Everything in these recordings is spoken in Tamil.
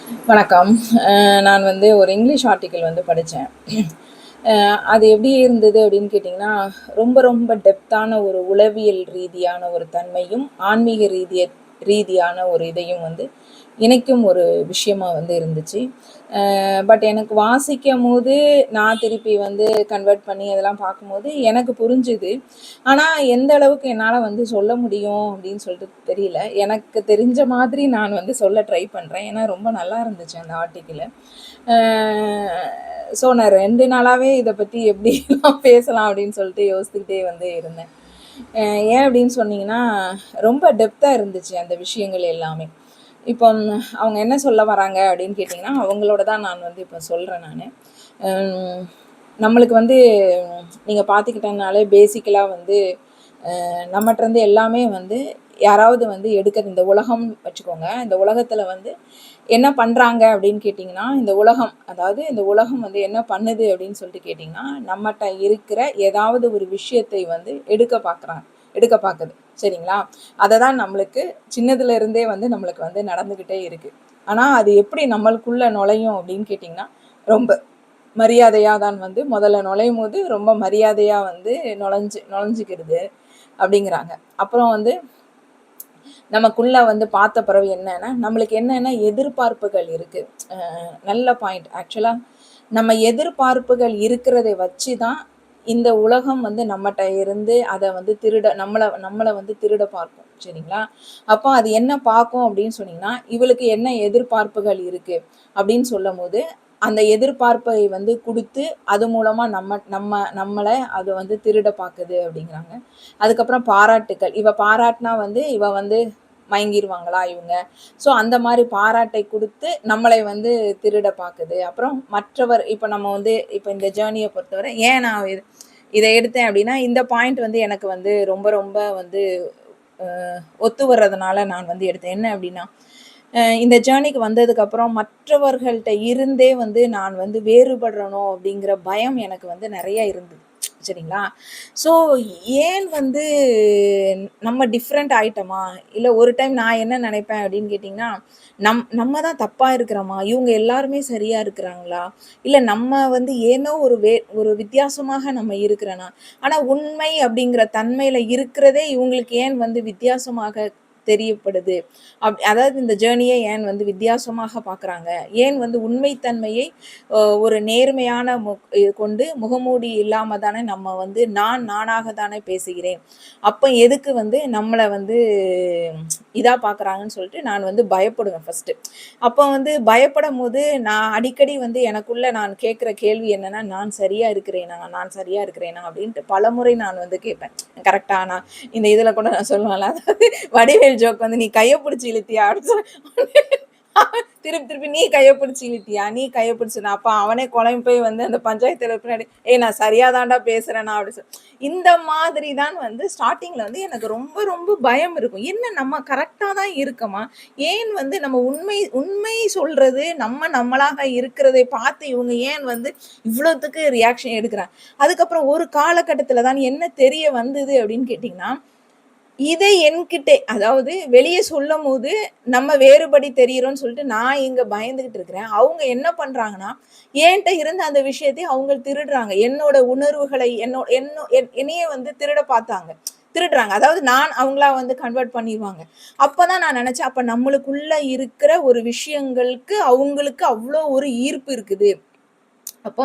வணக்கம். நான் வந்து ஒரு இங்கிலீஷ் ஆர்டிக்கிள் வந்து படிச்சேன். அது எப்படி இருந்தது அப்படின்னு கேட்டிங்கன்னா, ரொம்ப ரொம்ப டெப்த்தான ஒரு உளவியல் ரீதியான ஒரு தன்மையும், ஆன்மீக ரீதியான ஒரு இதையும் வந்து இணைக்கும் ஒரு விஷயமா வந்து இருந்துச்சு. பட் எனக்கு வாசிக்கும்போது, நான் திருப்பி வந்து கன்வெர்ட் பண்ணி அதெல்லாம் பார்க்கும்போது எனக்கு புரிஞ்சுது. ஆனா, எந்த அளவுக்கு என்னால வந்து சொல்ல முடியும் அப்படின்னு சொல்லிட்டு தெரியல. எனக்கு தெரிஞ்ச மாதிரி நான் வந்து சொல்ல ட்ரை பண்றேன். ஏன்னா ரொம்ப நல்லா இருந்துச்சு அந்த ஆர்டிக்கிளு. அ ஸோ நான் 2 நாளாவே இத பத்தி எப்படிலாம் பேசலாம் அப்படின்னு சொல்லிட்டு யோசிச்சுக்கிட்டே வந்து இருந்தேன். அ ஏன் அப்படின்னு சொன்னீங்கன்னா, ரொம்ப டெப்த்தா இருந்துச்சு அந்த விஷயங்கள் எல்லாமே. இப்போ அவங்க என்ன சொல்ல வராங்க அப்படின்னு கேட்டிங்கன்னா, அவங்களோட தான் நான் வந்து இப்போ சொல்றேன் நானு. ம் நம்மளுக்கு வந்து நீங்க பார்த்துக்கிட்டனாலே பேசிக்கலா வந்து நம்மட்டருந்து எல்லாமே வந்து யாராவது வந்து எடுக்கிறது இந்த உலகம் வச்சுக்கோங்க. இந்த உலகத்தில வந்து என்ன பண்றாங்க அப்படின்னு கேட்டிங்கன்னா, இந்த உலகம் அதாவது இந்த உலகம் வந்து என்ன பண்ணுது அப்படின்னு சொல்லிட்டு கேட்டிங்கன்னா, நம்மட்ட இருக்கிற ஏதாவது ஒரு விஷயத்தை வந்து எடுக்க பாக்குது. சரிங்களா? அத தான் நம்மளுக்கு சின்னதுல இருந்தே வந்து நம்மளுக்கு வந்து நடந்துகிட்டே இருக்கு. ஆனா, அது எப்படி நம்மளுக்குள்ள நுழையும் அப்படின்னு கேட்டிங்கன்னா, ரொம்ப மரியாதையா தான் வந்து முதல்ல நுழையும்போது ரொம்ப மரியாதையா வந்து நுழைஞ்சுக்கிறது அப்படிங்கிறாங்க. அப்புறம் வந்து நமக்குள்ள வந்து பார்த்த பிறகு என்னன்னா, நம்மளுக்கு என்னென்ன எதிர்பார்ப்புகள் இருக்கு. நல்ல பாயிண்ட். ஆக்சுவலா நம்ம எதிர்பார்ப்புகள் இருக்கிறதை வச்சு தான் இந்த உலகம் வந்து நம்மட்ட இருந்து அத வந்து நம்மள நம்மள வந்து திருட பார்க்கும். சரிங்களா? அப்போ அது என்ன பார்க்கும் அப்படின்னு சொன்னீங்கன்னா, இவளுக்கு என்ன எதிர்பார்ப்புகள் இருக்கு அப்படின்னு சொல்லும்போது, அந்த எதிர்பார்ப்பை வந்து குடுத்து, அது மூலமா நம்மள அது வந்து திருட பாக்குது அப்படிங்கிறாங்க. அதுக்கப்புறம் பாராட்டுக்கள். இவ பாராட்டுனா வந்து இவ வந்து மயங்கிருவாங்களா இவங்க? ஸோ அந்த மாரி பாராட்டை குடுத்து, நம்மளை வந்து திருட பாக்குது. அப்புறம் மற்றவர் இப்ப நம்ம வந்து இப்ப இந்த ஜர்னிய பொறுத்தவரை ஏன் நான் இத எடுத்தேன் அப்டின்னா, இந்த பாயிண்ட் வந்து எனக்கு வந்து ரொம்ப ரொம்ப வந்து அ ஒத்து வர்றதுனால நான் வந்து எடுத்தேன். என்ன அப்டின்னா, இந்த ஜர்னிக்கு வந்ததுக்கப்புறம் மற்றவர்கள்ட்ட இருந்தே வந்து நான் வந்து வேறுபடுறனோ அப்டிங்கிற பயம் எனக்கு வந்து நெறைய இருந்தது. சரிங்களா? ஸோ ஏன் வந்து நம்ம டிஃப்ரெண்ட் ஆயிட்டோமா? இல்ல ஒரு டைம் நான் என்ன நெனைப்பேன் அப்டின்னு கேட்டீங்கன்னா, நம்ம தான் தப்பா இருக்கிறோமா? இவங்க எல்லாருமே சரியா இருக்கிறாங்களா? இல்ல நம்ம வந்து ஏனோ ஒரு வித்தியாசமாக நம்ம இருக்கிறனா? ஆனா உண்மை அப்படிங்கிற தன்மையில இருக்கிறதே இவங்களுக்கு ஏன் வந்து வித்தியாசமாக தெரியப்படுது? அதாவது இந்த ஜர்னியே ஏன் வந்து வித்தியாசமாக பார்க்குறாங்க? ஏன் வந்து உண்மை தன்மையை ஒரு நேர்மையான கொண்டு முகமூடி இல்லாம தானே நம்ம வந்து நானாக தானே பேசுகிறேன். அப்ப எதுக்கு வந்து நம்மள வந்து இதா பார்க்குறாங்கன்னு சொல்லிட்டு நான் வந்து பயப்படுவேன் ஃபர்ஸ்ட்டு. அப்ப வந்து பயப்படும்போது நான் அடிக்கடி வந்து எனக்குள்ள நான் கேட்கிற கேள்வி என்னன்னா, "நான் சரியா இருக்கிறேனா? நான் சரியா இருக்கிறேனா?" அப்படின்ட்டு பலமுறை நான் வந்து கேட்பேன். கரெக்ட்டா? நான் இந்த இதுல கூட நான் சொல்லுவேன்ல, அதாவது வடிவேல் ஜோக் வந்து, "நீ கைய புடிச்சு இழுத்தியா?" அப்படின்னு திருப்பி திருப்பி "நீ கைய பிடிச்சு இழுத்தியா? நீ கைய பிடிச்சு" அப்ப அவனே குழம்பி போய் வந்து அந்த பஞ்சாயத்து தலைவர் பின்னாடி, "ஏய் நான் சரியா தான்டா பேசுறேனா?" அப்படி இந்த மாதிரி தான் வந்து ஸ்டார்ட்டிங்ல வந்து எனக்கு ரொம்ப ரொம்ப பயம் இருக்கும். என்ன நம்ம கரெக்ட்டா தான் இருக்கமா? ஏன் வந்து நம்ம உண்மை உண்மை சொல்றது நம்மளாக இருக்கிறதை பார்த்து இவங்க ஏன் வந்து இவ்வளோத்துக்கு ரியாக்ஷன் எடுக்குறாங்க? அதுக்கப்புறம் ஒரு காலகட்டத்தில தான் என்ன தெரிய வந்தது அப்படின்னு கேட்டீங்கன்னா, இதை என்கிட்டே அதாவது வெளிய சொல்லும்போது, நம்ம வேறுபடி தெரியிறோம்ன்னு சொல்லிட்டு நான் இங்க பயந்துகிட்டு இருக்கிறேன். அவங்க என்ன பண்றாங்கன்னா, என்ட்ட இருந்த அந்த விஷயத்தை அவங்க திருடுறாங்க. என்னோட உணர்வுகளை என்னையே வந்து திருட பார்த்தாங்க. திருடுறாங்க. அதாவது நான் அவங்களா வந்து கன்வெர்ட் பண்ணிருவாங்க. அப்பதான் நான் நெனச்சேன், அப்ப நம்மளுக்குள்ள இருக்கிற ஒரு விஷயங்களுக்கு அவங்களுக்கு அவ்ளோ ஒரு ஈர்ப்பு இருக்குது. அப்போ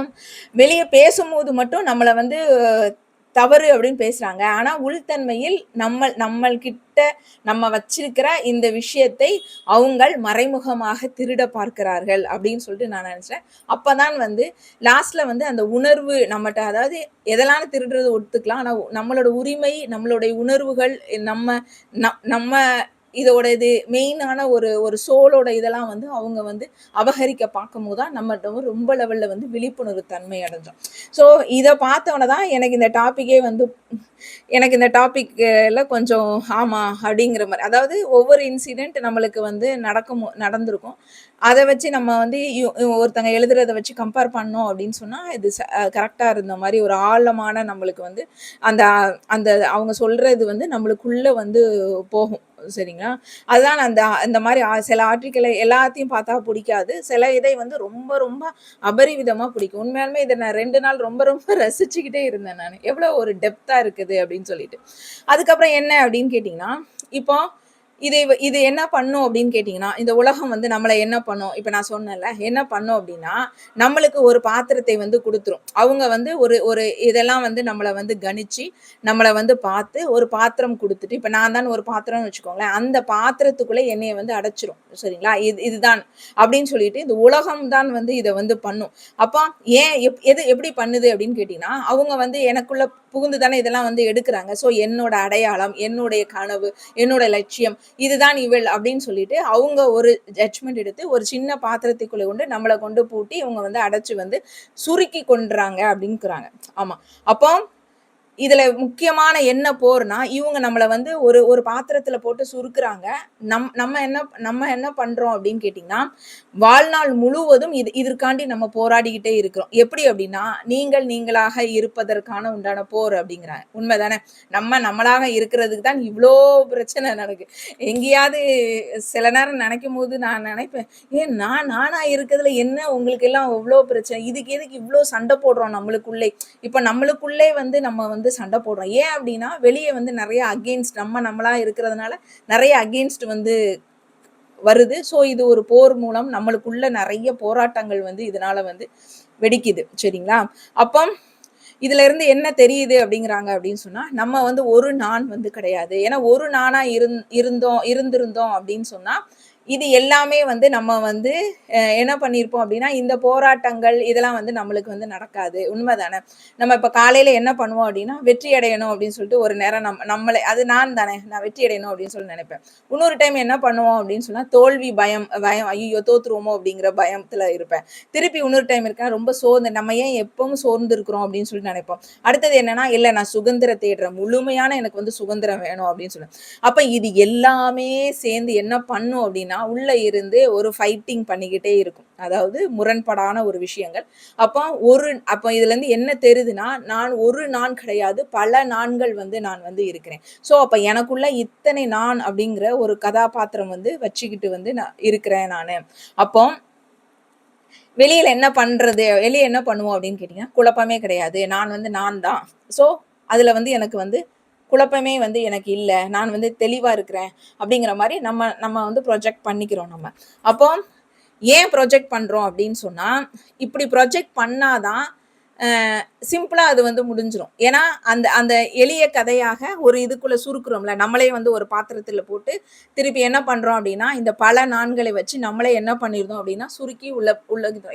வெளிய பேசும்போது மட்டும் நம்மள வந்து தவறு அப்படின்னு பேசுறாங்க. ஆனா உள்தன்மையில் நம்மள்கிட்ட நம்ம வச்சிருக்கிற இந்த விஷயத்தை அவங்கள் மறைமுகமாக திருட பார்க்கிறார்கள் அப்படின்னு சொல்லிட்டு நான் நெனச்சேன். அப்பதான் வந்து லாஸ்ட்ல வந்து அந்த உணர்வு நம்மட்ட அதாவது எதெல்லாம் திருடுறது ஒத்துக்கலாம். ஆனா நம்மளோட உரிமை, நம்மளுடைய உணர்வுகள், நம்ம நம்ம இதோட இது மெயினான ஒரு ஒரு சோலோட இதெல்லாம் வந்து அவங்க வந்து அபகரிக்க பார்க்கும்போது தான் நம்மட்ட ரொம்ப லெவல்ல வந்து விழிப்புணர்வு தன்மை அடைஞ்சோம். ஸோ இத பார்த்தோன தான் எனக்கு இந்த டாபிக்ல கொஞ்சம் ஆமா அப்படிங்கிற மாரி. அதாவது ஒவ்வொரு இன்சிடென்ட் நம்மளுக்கு வந்து நடந்திருக்கும். அத வச்சு நம்ம வந்து ஒருத்தங்க எழுதுறத வச்சு கம்பேர் பண்ணோம் அப்படின்னு சொன்னா, இது கரெக்ட்டா இருந்த மாரி ஒரு ஆழமான நம்மளுக்கு வந்து அந்த அந்த அவங்க சொல்றது வந்து நம்மளுக்குள்ள வந்து போகும். சரிங்களா? அதுதான் அந்த இந்த மாரி சில ஆர்டிக்கிள எல்லாத்தையும் பார்த்தா புடிக்காது. சில இதை வந்து ரொம்ப ரொம்ப அபரிவிதமா பிடிக்கும். உண்மையாலுமே இத நான் 2 நாள் ரொம்ப ரொம்ப ரசிச்சுக்கிட்டே இருந்தேன் நானு. எவ்வளோ ஒரு டெப்த்தா இருக்குது அப்படின்னு சொல்லிட்டு. அதுக்கப்புறம் என்ன அப்படின்னு கேட்டீங்கன்னா, இப்போ இது என்ன பண்ணும் அப்படின்னு கேட்டீங்கன்னா, இந்த உலகம் வந்து நம்மள என்ன பண்ணும்? இப்ப நான் சொன்னேன்ல, என்ன பண்ணும் அப்படின்னா, நம்மளுக்கு ஒரு பாத்திரத்தை வந்து குடுத்துரும். அவங்க வந்து ஒரு ஒரு இதெல்லாம் வந்து நம்மள வந்து கணிச்சு, நம்மள வந்து பார்த்து ஒரு பாத்திரம் குடுத்துட்டு, இப்ப நான் தான் ஒரு பாத்திரம்னு வச்சுக்கோங்களேன். அந்த பாத்திரத்துக்குள்ள என்னைய வந்து அடைச்சுரும். சரிங்களா? இதுதான் அப்படின்னு சொல்லிட்டு இந்த உலகம் தான் வந்து இத வந்து பண்ணும். அப்ப ஏன் எது எப்படி பண்ணுது அப்படின்னு கேட்டீங்கன்னா, அவங்க வந்து எனக்குள்ள புகுந்து தானே இதெல்லாம் வந்து எடுக்குறாங்க. ஸோ என்னோட அடையாளம், என்னுடைய கனவு, என்னோட லட்சியம் இதுதான் இவள் அப்படின்னு சொல்லிட்டு அவங்க ஒரு ஜட்ஜ்மெண்ட் எடுத்து ஒரு சின்ன பாத்திரத்துக்குள்ள கொண்டு நம்மள கொண்டு பூட்டி இவங்க வந்து அடைச்சு வந்து சுருக்கி கொண்டுறாங்க அப்படிங்கிறாங்க. ஆமா. அப்போ இதுல முக்கியமான என்ன போர்னா, இவங்க நம்மள வந்து ஒரு ஒரு பாத்திரத்துல போட்டு சுருக்குறாங்க. நம்ம என்ன பண்றோம் அப்படின்னு கேட்டீங்கன்னா, வாழ்நாள் முழுவதும் இதற்காண்டி நம்ம போராடிக்கிட்டே இருக்கிறோம். எப்படி அப்படின்னா, நீங்கள் நீங்களாக இருப்பதற்கான உண்டான போர் அப்படிங்கிறாங்க. உண்மைதானே? நம்ம நம்மளாக இருக்கிறதுக்கு தான் இவ்ளோ பிரச்சனை நடக்கு. எங்கேயாவது சில நேரம் நினைக்கும்போது நான் நினைப்பேன், ஏன் நானா இருக்கிறதுல என்ன உங்களுக்கு எல்லாம் அவ்ளோ பிரச்சனை? இதுக்கு எதுக்கு இவ்ளோ சண்டை போடுறோம் நம்மளுக்குள்ளே? இப்ப நம்மளுக்குள்ளே வந்து நம்ம வந்து சண்டை போடுறோம். ஏன் அப்படின்னா, வெளிய வந்து நெறைய அகைன்ஸ்ட் நம்மளா இருக்கிறதுனால நெறைய அகைன்ஸ்ட் வந்து வருது. ஸோ இது ஒரு போர் மூலம் நம்மளுக்குள்ள நெறைய போராட்டங்கள் வந்து இதனால வந்து வெடிக்குது. சரிங்களா? அப்ப இதுல இருந்து என்ன தெரியுது அப்படிங்கிறாங்க அப்படின்னு சொன்னா, நம்ம வந்து ஒரு நான் வந்து கிடையாது. ஏன்னா ஒரு நானா இருந்திருந்தோம் அப்படின்னு சொன்னா, இது எல்லாமே வந்து நம்ம வந்து என்ன பண்ணியிருப்போம் அப்படின்னா, இந்த போராட்டங்கள் இதெல்லாம் வந்து நம்மளுக்கு வந்து நடக்காது. உண்மைதானே? நம்ம இப்ப காலையில என்ன பண்ணுவோம் அப்படின்னா, வெற்றி அடையணும் அப்படின்னு சொல்லிட்டு ஒரு நேரம் நம்மளே அது நான் தானே, நான் வெற்றி அடையணும் அப்படின்னு சொல்லி நினைப்பேன். இன்னொரு டைம் என்ன பண்ணுவோம் அப்படின்னு சொன்னா, தோல்வி பயம் பயம் ஐய்யயோ! தோத்துருவோமோ அப்படிங்கிற பயத்துல இருப்பேன். திருப்பி இன்னொரு டைம் இருக்கேன், ரொம்ப சோர்ந்து நம்ம ஏன் எப்பவும் சோர்ந்து இருக்கிறோம் அப்படின்னு சொல்லி நினைப்போம். அடுத்தது என்னன்னா, இல்ல நான் சுதந்திரம் தேடுறேன். முழுமையான எனக்கு வந்து சுதந்திரம் வேணும் அப்படின்னு சொல்லி. அப்ப இது எல்லாமே சேர்ந்து என்ன பண்ணும் அப்படின்னா, உள்ள இருந்து ஒரு ஃபைட்டிங் பண்ணிக்கிட்டே இருக்கும். அதாவது முரண்பாடான ஒரு விஷயங்கள். அப்ப அப்ப இதுலருந்து என்ன தெரியுதுன்னா, நான் கிடையாது. பல நான்கள் வந்து நான் வந்து இருக்கிறேன். ஸோ அப்ப எனக்குள்ள இத்தனை நான் அப்படிங்கிற ஒரு கதாபாத்திரம் வந்து வச்சுக்கிட்டு வந்து நான் இருக்கிறேன் நானு. அப்போ வெளியில என்ன பண்றது? வெளிய என்ன பண்ணுவோம் அப்படின்னு கேட்டீங்கன்னா, குழப்பமே கிடையாது. நான் வந்து நான் தான். ஸோ அதுல வந்து எனக்கு வந்து குழப்பமே வந்து எனக்கு இல்ல. நான் வந்து தெளிவா இருக்கிறேன். அப்படிங்கிற மாரி நம்ம நம்ம வந்து ப்ரொஜெக்ட் பண்ணிக்கிறோம் நம்ம. அப்போ ஏன் ப்ரொஜெக்ட் பண்றோம் அப்படின்னு சொன்னா, இப்படி ப்ரொஜெக்ட் பண்ணா தான் அ சிம்பிளா அது வந்து முடிஞ்சிரும். ஏன்னா, அந்த அந்த எளிய கதையாக ஒரு இதுக்குள்ள சுருக்குறோம்ல, நம்மளே வந்து ஒரு பாத்திரத்தில போட்டு, திருப்பி என்ன பண்றோம் அப்டின்னா, இந்த பல நான்களை வச்சு நம்மளே என்ன பண்ணிருந்தோம் அப்டின்னா, சுருக்கி உள்ள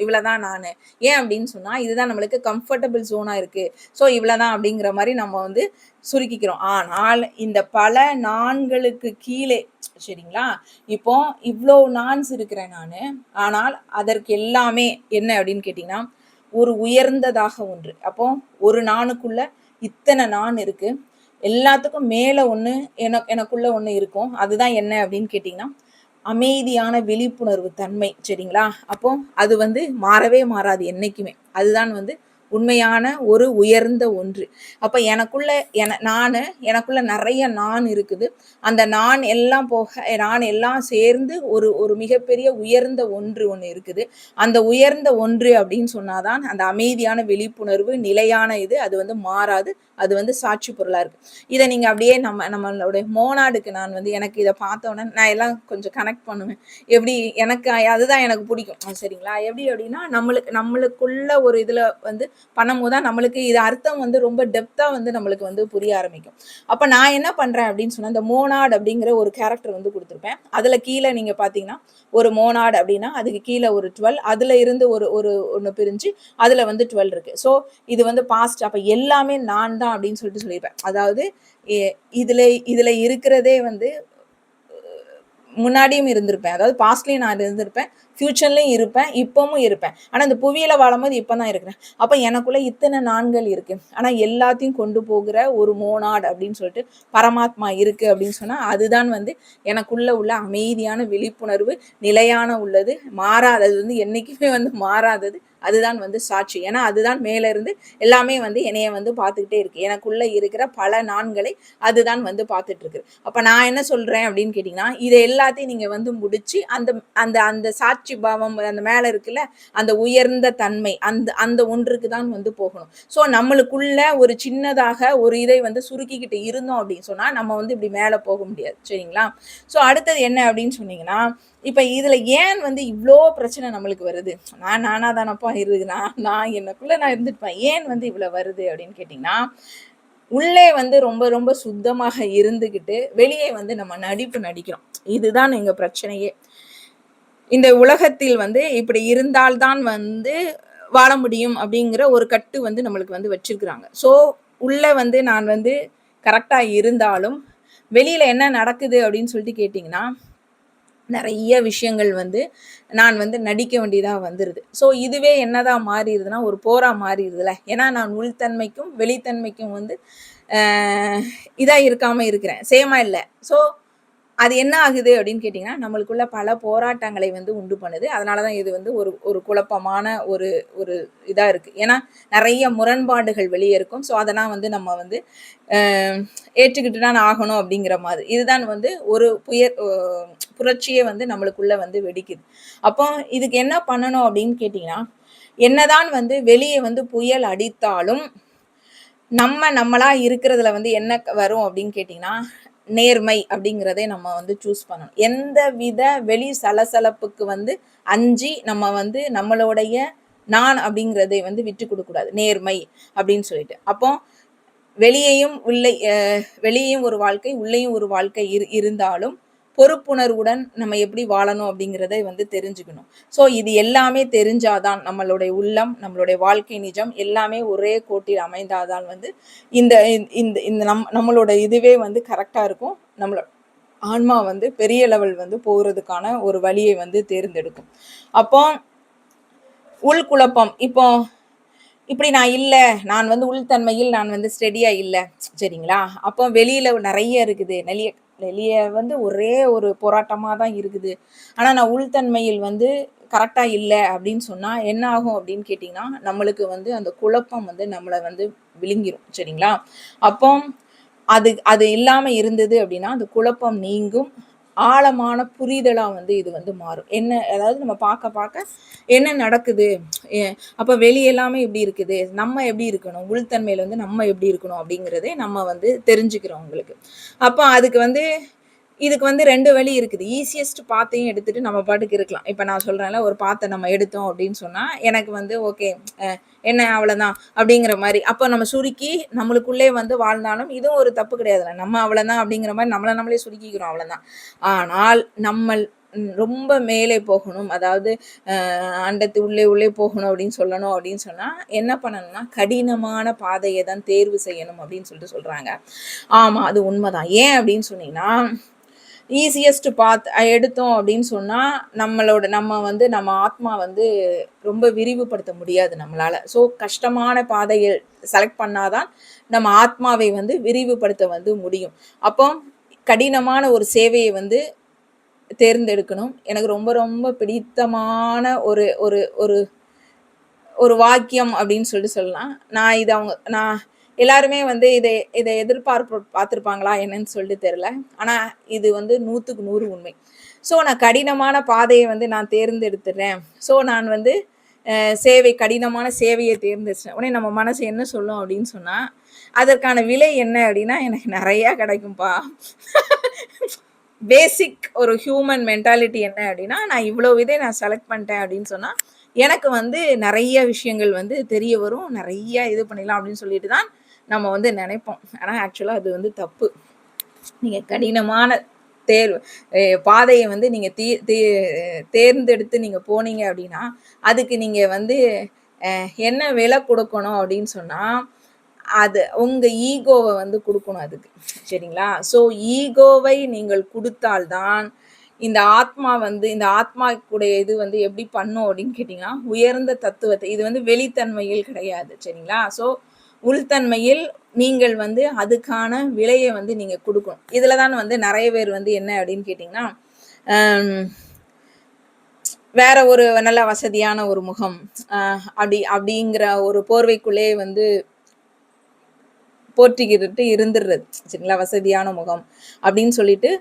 இவ்வள தான் நானு. ஏன் அப்டின்னு சொன்னா, இதுதான் நம்மளுக்கு கம்ஃபர்டபிள் ஸோனா இருக்கு. ஸோ இவ்வளதான் அப்டிங்கிற மாரி நம்ம வந்து சுருக்கிக்கிறோம். ஆனால், இந்த பல நான்களுக்கு கீழே சரிங்களா? இப்போ இவ்ளோ நான்ஸ் இருக்கிறேன் நானு. ஆனால், அதற்கு எல்லாமே என்ன அப்டின்னு கேட்டீங்கன்னா, ஒரு உயர்ந்ததாக ஒன்று. அப்போ ஒரு நாணுக்குள்ள இத்தன நான் இருக்கு. எல்லாத்துக்கும் மேல ஒண்ணு எனக்குள்ள ஒண்ணு இருக்கும். அதுதான் என்ன அப்படின்னு கேட்டீங்கன்னா, அமைதியான விழிப்புணர்வு தன்மை. சரிங்களா? அப்போ அது வந்து மாறவே மாறாது என்னைக்குமே. அதுதான் வந்து உண்மையான ஒரு உயர்ந்த ஒன்று. அப்ப எனக்குள்ள எனக்குள்ள நெறைய நான் இருக்குது. அந்த நான் எல்லாம் போக நான் எல்லாம் சேர்ந்து ஒரு ஒரு மிகப்பெரிய உயர்ந்த ஒண்ணு இருக்குது. அந்த உயர்ந்த ஒன்று அப்படின்னு சொன்னா தான் அந்த அமைதியான விழிப்புணர்வு, நிலையான இது. அது வந்து மாறாது. அது வந்து சாட்சி பொருளா இருக்கு. இத நீங்க அப்படியே நம்மளுடைய மோனாடுக்கு நான் வந்து எனக்கு இத பார்த்தோனே நான் எல்லாம் கொஞ்சம் கனெக்ட் பண்ணுவேன். எப்படி எனக்கு அதுதான் எனக்கு பிடிக்கும். சரிங்களா? எப்படி அப்படின்னா, நம்மளுக்குள்ள ஒரு இதுல வந்து பண்ணும்போது தான் நம்மளுக்கு இது அர்த்தம் வந்து ரொம்ப டெப்த்தா வந்து நம்மளுக்கு வந்து புரிய ஆரம்பிக்கும். அப்ப நான் என்ன பண்றேன் அப்படின்னு சொன்னா, இந்த மோனாட் அப்படிங்கிற ஒரு கேரக்டர் வந்து குடுத்திருப்பேன். அதுல கீழ நீங்க பார்த்தீங்கன்னா, ஒரு மோனாட் அப்படின்னா, அதுக்கு கீழ ஒரு 12 அதுல இருந்து ஒரு ஒரு ஒண்ணு பிரிஞ்சு, அதுல வந்து 12 இருக்கு. ஸோ இது வந்து பாஸ்ட். அப்ப எல்லாமே நான் தான் அப்படின்னு சொல்லியிருப்பேன். அதாவது எ இதுல இதுல இருக்கிறதே வந்து முன்னாடியும் இருந்திருப்பேன். அதாவது பாஸ்ட்லயும் நான் இருந்திருப்பேன். ஃபியூச்சர்லயும் இருப்பேன். இப்பவும் இருப்பேன். ஆனா இந்த புவியில வாழும்போது இப்ப தான் இருக்கிறேன். அப்ப எனக்குள்ள இத்தன நான்கள் இருக்கு. ஆனா எல்லாத்தையும் கொண்டு போகிற ஒரு மோனாட் அப்படின்னு சொல்லிட்டு பரமாத்மா இருக்கு அப்படின்னு சொன்னா, அதுதான் வந்து எனக்குள்ள உள்ள அமைதியான விழிப்புணர்வு, நிலையான உள்ளது, மாறாதது வந்து என்னைக்குமே வந்து மாறாதது. அதுதான் வந்து சாட்சி. ஏன்னா அதுதான் மேல இருந்து எல்லாமே வந்து என்னைய வந்து பார்த்துக்கிட்டே இருக்கு. எனக்குள்ள இருக்கிற பல நான்களை அதுதான் வந்து பார்த்துட்டு இருக்கு. அப்ப நான் என்ன சொல்றேன் அப்படின்னு கேட்டீங்கன்னா, இத எல்லாத்தையும் நீங்க வந்து முடிச்சு அந்த அந்த அந்த சாட்சி பாவம் அந்த மேல இருக்குல்ல, அந்த உயர்ந்த தன்மை அந்த அந்த ஒன்றுக்கு தான் வந்து போகணும். ஸோ நம்மளுக்குள்ள ஒரு சின்னதாக ஒரு இதை வந்து சுருக்கிக்கிட்டு இருந்தோம் அப்படின்னு சொன்னா, நம்ம வந்து இப்படி மேல போக முடியாது. சரிங்களா? ஸோ அடுத்தது என்ன அப்படின்னு சொன்னீங்கன்னா, இப்ப இதுல ஏன் வந்து இவ்ளோ பிரச்சனை நம்மளுக்கு வருது? நான் நானா தானப்பா நான் நான் எனக்குள்ள நான் இருந்துட்டுப்பேன். ஏன் வந்து இவ்ளோ வருது அப்படின்னு கேட்டீங்கன்னா, உள்ளே வந்து ரொம்ப ரொம்ப சுத்தமாக இருந்துகிட்டு, வெளியே வந்து நம்ம நடிப்பு நடிக்கிறோம். இதுதான் எங்க பிரச்சனையே. இந்த உலகத்தில் வந்து இப்படி இருந்தால் தான் வந்து வாழ முடியும் அப்படிங்கிற ஒரு கட்டு வந்து நம்மளுக்கு வந்து வச்சிருக்கிறாங்க. ஸோ உள்ள வந்து நான் வந்து கரெக்ட்டா இருந்தாலும், வெளியில என்ன நடக்குது அப்படின்னு சொல்லிட்டு கேட்டீங்கன்னா, நெறைய விஷயங்கள் வந்து நான் வந்து நடிக்க வேண்டியதா வந்துருது. ஸோ இதுவே என்னதான் மாறிருதுன்னா, ஒரு போரா மாறிருதுல்ல. ஏன்னா நான் உள்தன்மைக்கும், வெளித்தன்மைக்கும் வந்து அ இதா இருக்காம இருக்கிறேன். சேமா இல்ல. ஸோ அது என்ன ஆகுது அப்படின்னு கேட்டீங்கன்னா, நம்மளுக்குள்ள பல போராட்டங்களை வந்து உண்டு பண்ணுது. அதனால தான் இது வந்து ஒரு ஒரு குழப்பமான ஒரு ஒரு இதா இருக்கு. ஏன்னா, நெறைய முரண்பாடுகள் வெளிய இருக்கும். ஸோ அதெல்லாம் வந்து நம்ம வந்து அ ஏற்றுக்கிட்டு தான் ஆகணும் அப்படிங்கிற மாதிரி. இதுதான் வந்து ஒரு புரட்சியே வந்து நம்மளுக்குள்ள வந்து வெடிக்குது. அப்போ இதுக்கு என்ன பண்ணணும் அப்படின்னு கேட்டீங்கன்னா, என்னதான் வந்து வெளிய வந்து புயல் அடித்தாலும், நம்மளா இருக்கிறதுல வந்து என்ன வரும் அப்படின்னு கேட்டீங்கன்னா, நேர்மை அப்படிங்கிறதை நம்ம வந்து சூஸ் பண்ணணும். எந்த வித வெளி சலசலப்புக்கு வந்து அஞ்சி நம்ம வந்து நம்மளுடைய நான் அப்படிங்கிறதை வந்து விட்டுக் குடுக்கக்கூடாது. நேர்மை அப்படின்னு சொல்லிட்டு. அப்போ வெளியேயும் உள்ளே வெளியேயும் ஒரு வாழ்க்கை, உள்ளேயும் ஒரு வாழ்க்கை இருந்தாலும், பொறுப்புணர்வுடன் நம்ம எப்படி வாழணும் அப்படிங்கிறத வந்து தெரிஞ்சுக்கணும். ஸோ இது எல்லாமே தெரிஞ்சாதான் நம்மளுடைய உள்ளம், நம்மளுடைய வாழ்க்கை நிஜம் எல்லாமே ஒரே கோட்டில் அமைந்தாதான் வந்து இந்த இந்த இந்த நம்மளோட இதுவே வந்து கரெக்ட்டா இருக்கும். ஆன்மா வந்து பெரிய லெவல் வந்து போறதுக்கான ஒரு வழியை வந்து தேர்ந்தெடுக்கும். அப்போ உள்குழப்பம் இப்போ இப்படி நான் இல்ல. நான் வந்து உள்தன்மையில் நான் வந்து ஸ்டெடியா இல்ல. சரிங்களா? அப்போ வெளியில நெறைய இருக்குது. வெளிய வந்து ஒரே ஒரு போராட்டமா தான் இருக்குது. ஆனா நான் உள்தன்மையில் வந்து கரெக்ட்டா இல்ல அப்படின்னு சொன்னா, என்ன ஆகும் அப்படின்னு கேட்டீங்கன்னா, நம்மளுக்கு வந்து அந்த குழப்பம் வந்து நம்மள வந்து விழுங்கிரும். சரிங்களா? அப்போ அது அது இல்லாம இருந்தது அப்படின்னா, அந்த குழப்பம் நீங்கும். ஆழமான புரிதலா வந்து இது வந்து மாறும். என்ன அதாவது நம்ம பார்க்க என்ன நடக்குது? எ அப்ப வெளி எல்லாமே எப்படி இருக்குது? நம்ம எப்படி இருக்கணும்? உள்தன்மையில வந்து நம்ம எப்படி இருக்கணும்? அப்படிங்கிறதே நம்ம வந்து தெரிஞ்சுக்கிறோம் உங்களுக்கு. அப்ப அதுக்கு வந்து இதுக்கு வந்து 2 வழி இருக்குது. ஈசியஸ்ட் பாத்தையும் எடுத்துட்டு நம்ம பாட்டுக்கு இருக்கலாம். இப்ப நான் சொல்றேன்ல, ஒரு பாத்த நம்ம எடுத்தோம் அப்படின்னு சொன்னா, எனக்கு வந்து ஓகே அ என்ன அவ்வளதான் அப்படிங்கிற மாரி. அப்ப நம்ம சுருக்கி நம்மளுக்குள்ளே வந்து வாழ்ந்தாலும், இதுவும் ஒரு தப்பு கிடையாதுல்ல. நம்ம அவ்வளதான் அப்படிங்கிற மாரி நம்மள நம்மளே சுருக்கிக்கிறோம் அவ்வளதான். ஆனால் ரொம்ப மேலே போகணும். அதாவது அண்டத்து உள்ளே உள்ளே போகணும் அப்படின்னு சொல்லணும் அப்படின்னு சொன்னா, என்ன பண்ணணும்னா, கடினமான பாதைய தான் தேர்வு செய்யணும் அப்படின்னு சொல்லிட்டு சொல்றாங்க. ஆமா, அது உண்மதான். ஏன் அப்படின்னு சொன்னீங்கன்னா, ஈசியஸ்ட் பாத் எடுத்தோம் அப்படின்னு சொன்னா, நம்ம ஆத்மா வந்து ரொம்ப விரிவுபடுத்த முடியாது நம்மளால. ஸோ கஷ்டமான பாதைய செலக்ட் பண்ணா தான் நம்ம ஆத்மாவை வந்து விரிவுபடுத்த வந்து முடியும். அப்போ கடினமான ஒரு சேவைய வந்து தேர்ந்தெடுக்கணும். எனக்கு ரொம்ப ரொம்ப பிடித்தமான ஒரு ஒரு ஒரு ஒரு வாக்கியம் அப்படின்னு சொல்லிட்டு சொல்லலாம். நான் எல்லாருமே வந்து இத பார்த்திருப்பாங்களா என்னன்னு சொல்லிட்டு தெரியல. ஆனா இது வந்து 100க்கு 100 உண்மை. ஸோ நான் கடினமான பாதைய வந்து நான் தேர்ந்தெடுத்துடுறேன். ஸோ நான் வந்து கடினமான சேவைய தேர்ந்தெடுத்துட்டேன். உடனே நம்ம மனசு என்ன சொல்லும் அப்படின்னு சொன்னா, அதற்கான விலை என்ன அப்படின்னா, எனக்கு நெறையா கிடைக்கும்பா. பேசிக் ஒரு ஹியூமன் மென்டாலிட்டி என்ன அப்படின்னா, நான் இவ்வளோ இதை நான் செலக்ட் பண்ணிட்டேன் அப்படின்னு சொன்னா, எனக்கு வந்து நெறைய விஷயங்கள் வந்து தெரிய வரும். நெறைய இது பண்ணிடலாம் அப்படின்னு சொல்லிட்டு தான் நம்ம வந்து நெனைப்போம். ஆனா ஆக்சுவலா அது வந்து தப்பு. நீங்க கடினமான தேர்வு பாதைய வந்து நீங்க தேர்ந்தெடுத்து நீங்க போனீங்க அப்படின்னா, அதுக்கு நீங்க வந்து என்ன விலை குடுக்கணும் அப்படின்னு சொன்னா, அது உங்க ஈகோவ வந்து குடுக்கணும் அதுக்கு. சரிங்களா? ஸோ ஈகோவை நீங்கள் குடுத்தால் தான், இந்த ஆத்மாக்குடைய இது வந்து எப்படி பண்ணும் அப்படின்னு கேட்டீங்கன்னா, உயர்ந்த தத்துவத்தை இது வந்து வெளித்தன்மையில் கிடையாது. சரிங்களா? ஸோ உள்தன்மையில் நீங்கள் வந்து அதுக்கான விலைய வந்து நீங்க குடுக்கணும். இதுல தான் வந்து நெறைய பேர் வந்து என்ன அப்படின்னு கேட்டீங்கன்னா, அம் வேற ஒரு நல்ல வசதியான ஒரு முகம். அப்படிங்கிற ஒரு போர்வைக்குள்ளே வந்து போற்றிக்கிட்டு இருந்துர்றது. சரிங்களா? வசதியான முகம் அப்படின்னு சொல்லிட்டு,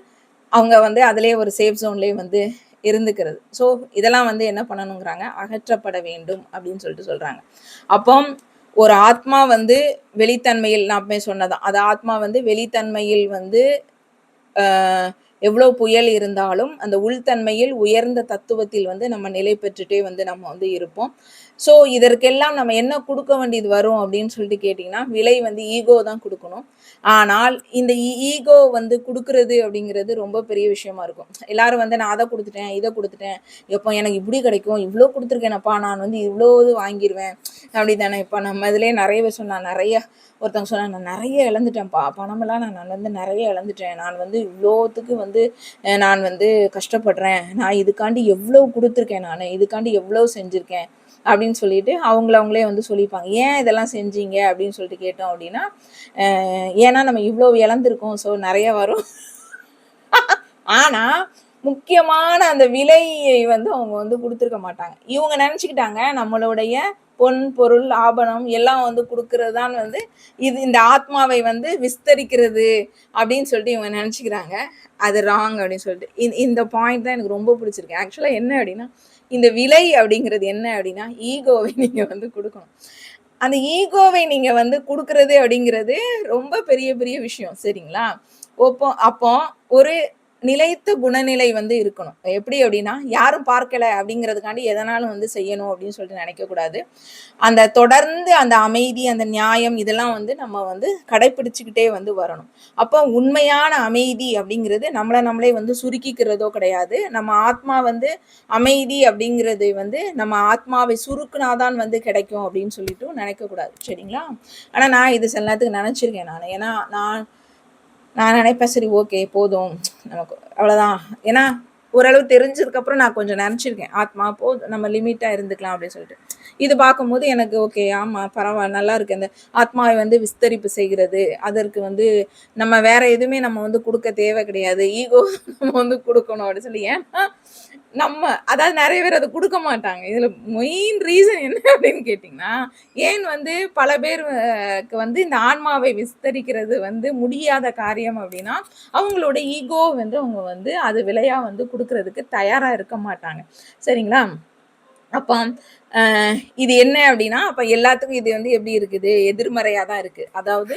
அவங்க வந்து அதிலேயே ஒரு சேஃப் ஜோன்லேயே வந்து இருந்துக்கிறது. ஸோ, இதெல்லாம் வந்து என்ன பண்ணணுங்கிறாங்க, அகற்றப்பட வேண்டும் அப்படின்னு சொல்லிட்டு சொல்றாங்க. அப்போ ஒரு ஆத்மா வந்து வெளித்தன்மையில் நான் அப்பவே சொன்னதான். அது ஆத்மா வந்து வெளித்தன்மையில் வந்து அ எவ்வளோ புயல் இருந்தாலும், அந்த உள்தன்மையில் உயர்ந்த தத்துவத்தில் வந்து நம்ம நிலை பெற்றுட்டே வந்து நம்ம வந்து இருப்போம். ஸோ, இதற்கெல்லாம் நம்ம என்ன குடுக்க வேண்டியது வரும் அப்படின்னு சொல்லிட்டு கேட்டீங்கன்னா, விலை வந்து ஈகோ தான் குடுக்கணும். ஆனால் இந்த ஈகோ வந்து குடுக்குறது அப்படிங்கிறது ரொம்ப பெரிய விஷயமா இருக்கும். எல்லாரும் வந்து நான் அத குடுத்துட்டேன், இத குடுத்துட்டேன். எப்பா எனக்கு இப்படி கிடைக்கும், இவ்ளோ குடுத்துருக்கேனப்பா, நான் வந்து இவ்ளோ இது வாங்கிருவேன். அப்படி தானே இப்ப நம்ம இதிலயே நெறைய பேர் சொன்னா நெறைய ஒருத்தவங்க சொன்னாங்க, "நான் நெறைய இழந்துட்டேன்ப்பா. பணமெல்லாம் நான் வந்து நெறைய இழந்துட்டேன். நான் வந்து இவ்ளோத்துக்கு வந்து நான் வந்து கஷ்டப்படுறேன். நான் இதுக்காண்டி எவ்ளோ குடுத்துருக்கேன் நானு. இதுக்காண்டி எவ்ளோ செஞ்சிருக்கேன்." அப்படின்னு சொல்லிட்டு அவங்கள அவங்களே வந்து சொல்லிப்பாங்க. "ஏன் இதெல்லாம் செஞ்சீங்க?" அப்படின்னு சொல்லிட்டு கேட்டோம் அப்படின்னா, ஏன்னா நம்ம இவ்ளோ இழந்திருக்கோம். ஸோ நெறைய வரும். ஆனா, முக்கியமான அந்த விலையை வந்து அவங்க வந்து குடுத்துருக்க மாட்டாங்க. இவங்க நெனச்சுக்கிட்டாங்க, நம்மளுடைய பொன், பொருள், ஆபரணம் எல்லாம் வந்து குடுக்குறது தான் வந்து இந்த ஆத்மாவை வந்து விஸ்தரிக்கிறது அப்படின்னு சொல்லிட்டு இவங்க நெனச்சுக்கிறாங்க. அது ராங் அப்படின்னு சொல்லிட்டு. இந்த பாயிண்ட் தான் எனக்கு ரொம்ப பிடிச்சிருக்கு. ஆக்சுவலா என்ன அப்படின்னா, இந்த விலை அப்படிங்கிறது என்ன அப்படின்னா, ஈகோவை நீங்க வந்து குடுக்கணும். அந்த ஈகோவை நீங்க வந்து குடுக்குறது அப்படிங்கிறது ரொம்ப பெரிய பெரிய விஷயம். சரிங்களா? அப்போ ஒரு நிலைத்த குணநிலை வந்து இருக்கணும். எப்படி அப்படின்னா, யாரும் பார்க்கல அப்படிங்கிறதுக்காண்டி எதனாலும் வந்து செய்யணும் அப்படின்னு சொல்லிட்டு நினைக்கக்கூடாது. அந்த தொடர்ந்து அந்த அமைதி, அந்த நியாயம் இதெல்லாம் வந்து நம்ம வந்து கடைப்பிடிச்சுக்கிட்டே வந்து வரணும். அப்போ உண்மையான அமைதி அப்படிங்கிறது நம்மள நம்மளே வந்து சுருக்கிக்கிறதோ கிடையாது. நம்ம ஆத்மா வந்து அமைதி அப்படிங்கிறது வந்து நம்ம ஆத்மாவை சுருக்குனா தான் வந்து கிடைக்கும் அப்படின்னு சொல்லிட்டு நினைக்கக்கூடாது. சரிங்களா? ஆனா நான் இது சில நேரத்துக்கு நினைச்சிருக்கேன் நானு. ஏன்னா நான் நான் நினைப்பேன் சரி ஓகே போதும். நமக்கு அவ்வளோதான். ஏன்னா ஓரளவு தெரிஞ்சதுக்கப்புறம் நான் கொஞ்சம் நினச்சிருக்கேன். ஆத்மா போதும் நம்ம லிமிட்டா இருந்துக்கலாம் அப்படின்னு சொல்லிட்டு. இது பார்க்கும்போது எனக்கு ஓகே ஆமா பரவால்ல நல்லா இருக்கு. அந்த ஆத்மாவை வந்து விஸ்தரிப்பு செய்கிறது. அதற்கு வந்து நம்ம வேற எதுவுமே நம்ம வந்து குடுக்க தேவை கிடையாது. ஈகோ நம்ம வந்து குடுக்கணும் அப்படின்னு சொல்லி. ஏன்னா நம்ம அதாவது நெறைய பேர் அத குடுக்க மாட்டாங்க. இதுல மெயின் ரீசன் என்ன அப்படின்னு கேட்டீங்கன்னா, ஏன் வந்து பல பேர் க்கு வந்து இந்த ஆன்மாவை விஸ்தரிக்கிறது வந்து முடியாத காரியம் அப்படின்னா, அவங்களோட ஈகோ வந்து அவங்க வந்து அது விலையா வந்து குடுக்குறதுக்கு தயாரா இருக்க மாட்டாங்க. சரிங்களா? அப்ப அ இது என்ன அப்படின்னா, அப்ப எல்லாத்துக்கும் இது வந்து எப்படி இருக்குது? எதிர்மறையா தான் இருக்கு. அதாவது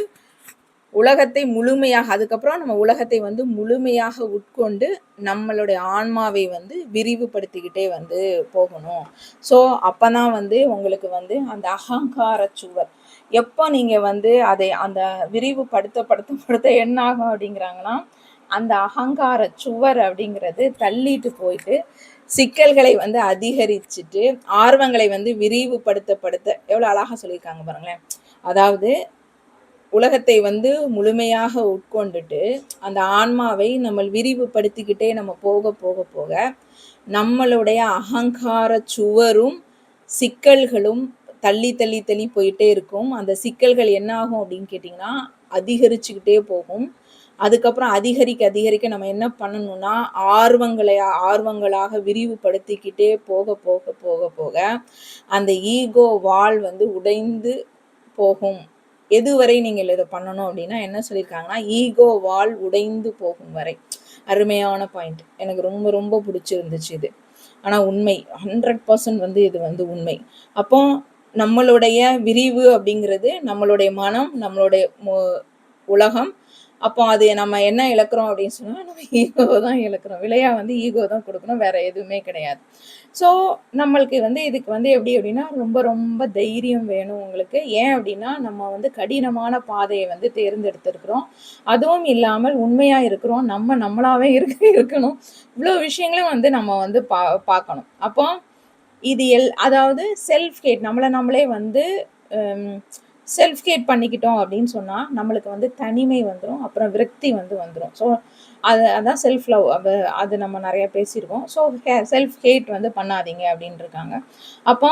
உலகத்தை முழுமையாக அதுக்கப்புறம் நம்ம உலகத்தை வந்து முழுமையாக உட்கொண்டு, நம்மளுடைய ஆன்மாவை வந்து விரிவுபடுத்திக்கிட்டே வந்து போகணும். ஸோ, அப்பதான் வந்து உங்களுக்கு வந்து அந்த அகங்கார சுவர். எப்போ நீங்க வந்து அதை அந்த படுத்த என்ன ஆகும் அப்படிங்கிறாங்கன்னா, அந்த அகங்கார சுவர் அப்படிங்கிறது தள்ளிட்டு போயிட்டு, சிக்கல்களை வந்து அதிகரிச்சுட்டு, ஆர்வங்களை வந்து விரிவுபடுத்த எவ்வளோ அழகா சொல்லியிருக்காங்க பாருங்களேன். அதாவது உலகத்தை வந்து முழுமையாக உட்கொண்டுட்டு, அந்த ஆன்மாவை நம்ம விரிவுபடுத்திக்கிட்டே நம்ம போக, நம்மளுடைய அகங்கார சுவரும், சிக்கல்களும் தள்ளி போயிட்டே இருக்கும். அந்த சிக்கல்கள் என்ன ஆகும் அப்படின்னு கேட்டீங்கன்னா, அதிகரிச்சுக்கிட்டே போகும். அதுக்கப்புறம் அதிகரிக்க நம்ம என்ன பண்ணணும்னா, ஆர்வங்களாக விரிவுபடுத்திக்கிட்டே போக, அந்த ஈகோ வால் வந்து உடைந்து போகும். எதுவரை நீங்கள் இத பண்ணணும் அப்படின்னா, என்ன சொல்லியிருக்காங்கன்னா, ஈகோ வால் உடைந்து போகும் வரை. அருமையான பாயிண்ட். எனக்கு ரொம்ப ரொம்ப பிடிச்சிருந்துச்சு இது. ஆனா உண்மை. 100% வந்து இது வந்து உண்மை. அப்போ நம்மளுடைய விரிவு அப்படிங்கிறது, நம்மளுடைய மனம், நம்மளுடைய உலகம். அப்போ அது நம்ம என்ன இழக்கிறோம் அப்படின்னு சொன்னா, நம்ம ஈகோவ தான் இழக்கிறோம். விலையா வந்து ஈகோ தான் குடுக்கணும். வேற எதுவுமே கிடையாது. ஸோ, நம்மளுக்கு வந்து இதுக்கு வந்து எப்படி அப்படின்னா, ரொம்ப ரொம்ப தைரியம் வேணும் உங்களுக்கு. ஏன் அப்படின்னா, நம்ம வந்து கடினமான பாதைய வந்து தேர்ந்தெடுத்திருக்கிறோம். அதுவும் இல்லாமல் உண்மையா இருக்கிறோம். நம்ம நம்மளாவே இருக்கணும். இவ்வளோ விஷயங்களும் வந்து நம்ம வந்து பார்க்கணும். அப்போ இது அதாவது செல்ஃப் ஹேட் நம்மள நம்மளே வந்து ம் செல்ஃப் ஹேட் பண்ணிக்கிட்டோம் அப்படின்னு சொன்னா, நம்மளுக்கு வந்து தனிமை வந்துரும். அப்புறம் விரக்தி வந்து வந்துரும். ஸோ, அதான் செல்ஃப் லவ். அது நம்ம நெறைய பேசியிருக்கோம். ஸோ, செல்ஃப் ஹேட் வந்து பண்ணாதீங்க அப்படின்ருக்காங்க. அப்போ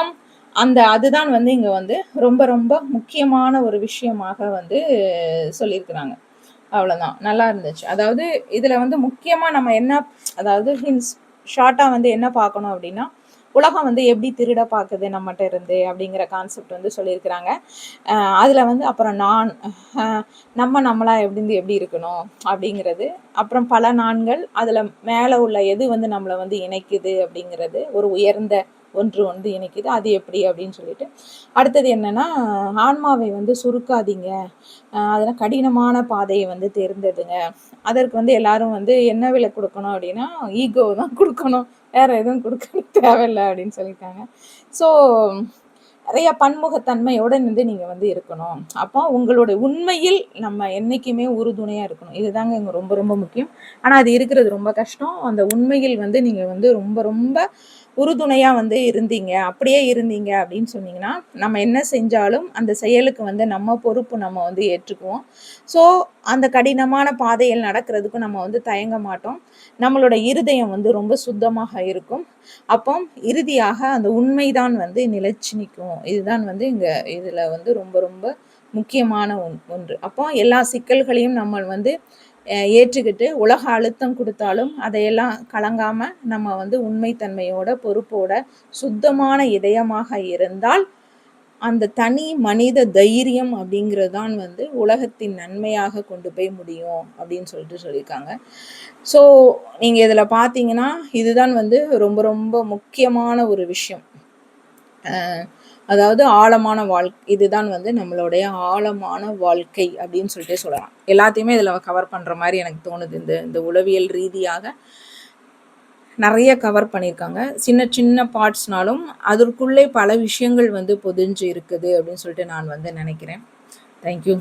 அதுதான் வந்து இங்க வந்து ரொம்ப ரொம்ப முக்கியமான ஒரு விஷயமாக வந்து சொல்லியிருக்கிறாங்க. அவ்வளோதான். நல்லா இருந்துச்சு. அதாவது இதுல வந்து முக்கியமா நம்ம என்ன அதாவது ஷார்ட்டா வந்து என்ன பார்க்கணும் அப்படின்னா, உலகம் வந்து எப்படி திருட பார்க்குது நம்மகிட்ட இருந்து அப்படிங்கிற கான்செப்ட் வந்து சொல்லியிருக்கிறாங்க. அதில் வந்து அப்புறம் நான் நம்மளா எப்படி இருக்கணும் அப்படிங்கிறது, அப்புறம் பல நான்கள், அதில் மேலே உள்ள எது வந்து நம்மளை வந்து இணைக்குது அப்படிங்கிறது, ஒரு உயர்ந்த ஒன்று வந்து இணைக்குது, அது எப்படி அப்படின்னு சொல்லிட்டு. அடுத்தது என்னன்னா, ஆன்மாவை வந்து சுருக்காதீங்க, அதெல்லாம் கடினமான பாதையை வந்து தேர்ந்தெடுங்க. அதற்கு வந்து எல்லாரும் வந்து என்ன விலை கொடுக்கணும் அப்படின்னா, ஈகோ தான் கொடுக்கணும், வேற எதுவும் கொடுக்க தேவையில்லை அப்படின்னு சொல்லியிருக்காங்க. ஸோ நிறைய பன்முகத்தன்மையோட வந்து நீங்க வந்து இருக்கணும். அப்போ உங்களுடைய உண்மையில் நம்ம என்னைக்குமே உறுதுணையா இருக்கணும். இதுதாங்க இங்க ரொம்ப ரொம்ப முக்கியம். ஆனா அது இருக்கிறது ரொம்ப கஷ்டம். அந்த உண்மையில் வந்து நீங்க வந்து ரொம்ப ரொம்ப உறுதுணையா வந்து இருந்தீங்க, அப்படியே இருந்தீங்க அப்படின்னு சொன்னீங்கன்னா, நம்ம என்ன செஞ்சாலும் அந்த செயலுக்கு வந்து நம்ம பொறுப்பு நம்ம வந்து ஏற்றுக்குவோம். ஸோ அந்த கடினமான பாதையில் நடக்கிறதுக்கும் நம்ம வந்து தயங்க மாட்டோம். நம்மளோட இருதயம் வந்து ரொம்ப சுத்தமாக இருக்கும். அப்போ இறுதியாக அந்த உண்மைதான் வந்து நிலைச்சு நிற்கும். இதுதான் வந்து இங்க இதுல வந்து ரொம்ப ரொம்ப முக்கியமான ஒன்று. அப்போ எல்லா சிக்கல்களையும் நம்ம வந்து ஏற்றுக்கிட்டு, உலக அழுத்தம் கொடுத்தாலும் அதையெல்லாம் கலங்காம நம்ம வந்து உண்மைத்தன்மையோட, பொறுப்போட, சுத்தமான இதயமாக இருந்தால், அந்த தனி மனித தைரியம் அப்படிங்கிறது தான் வந்து உலகத்தின் நன்மையாக கொண்டு போய் முடியும் அப்படின்னு சொல்லியிருக்காங்க. ஸோ நீங்க இதில் பார்த்தீங்கன்னா, இதுதான் வந்து ரொம்ப ரொம்ப முக்கியமான ஒரு விஷயம். அதாவது ஆழமான இதுதான் வந்து நம்மளுடைய ஆழமான வாழ்க்கை அப்படின்னு சொல்லிட்டு சொல்லலாம். எல்லாத்தையுமே இதில் கவர் பண்ணுற மாதிரி எனக்கு தோணுது. இந்த உளவியல் ரீதியாக நிறைய கவர் பண்ணியிருக்காங்க. சின்ன சின்ன பார்ட்ஸ்னாலும் அதற்குள்ளே பல விஷயங்கள் வந்து பொதிஞ்சு இருக்குது அப்படின்னு சொல்லிட்டு நான் வந்து நினைக்கிறேன். தேங்க்யூ.